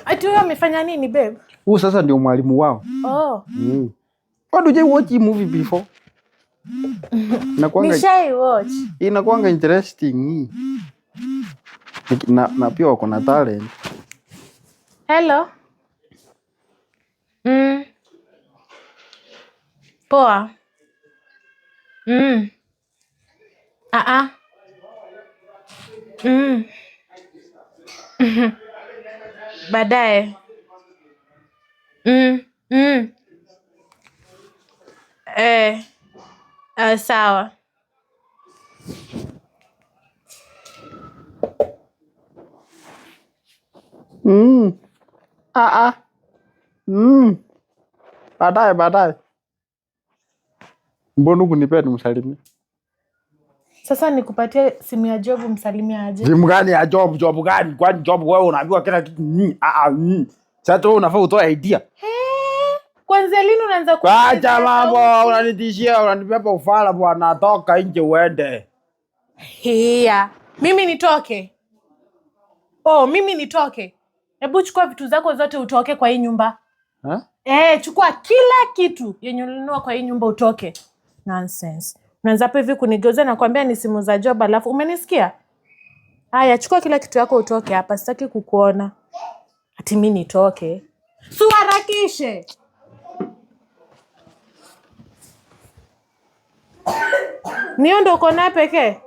Ati wewe umefanya nini babe? Huyu sasa ndio mwalimu wao. Oh. What do you watch movie before? Nishai watch. Inakuanga interesting. Na pia wako na talent. Hello. Poa. Baadaye. Sawa. Baadaye. Mbona kunipea nimsalimie? Sasa nikupatie simu ya Job msalimie aje? Simu gani ya Job? Job gani? Kwani Job wewe unaambiwa kila kitu? Sasa wewe unafaa utoe idea. Kwanza lini unaanza acha mambo, unanitishia, unanibeba ufala bwana, toka nje uende. Mimi nitoke? Mimi nitoke? Hebu chukua vitu zako zote utoke kwa hii nyumba. Chukua kila kitu yenye ulinunua kwa hii nyumba utoke. Nonsense. Unaanza hapo hivi kunigeuza na kuambia ni simu za Job alafu umenisikia? Haya, chukua kila kitu yako utoke hapa, sitaki kukuona. Ati mimi nitoke? Suharakishe. Niyo ndo uko naye pekee?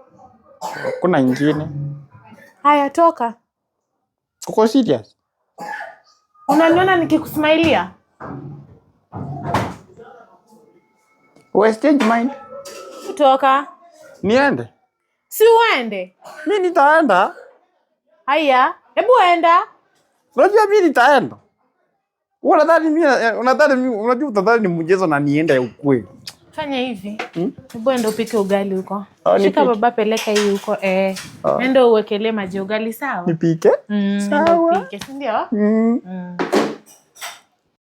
Kuna nyingine. Haya, toka. Uko serious? Unaniona nikikusmailia? Change mind. Toka. Niende? Si uende. Mimi nitaenda. Haya, hebu enda. Unajua mimi nitaenda. Unajua utadhani ni mchezo na niende ukweli. Fanya hivi. Hebu enda upike ugali huko. Shika baba, peleka hii huko. Enda uwekelee maji ugali, sawa? Nipike? Sawa. Nipike, si ndio?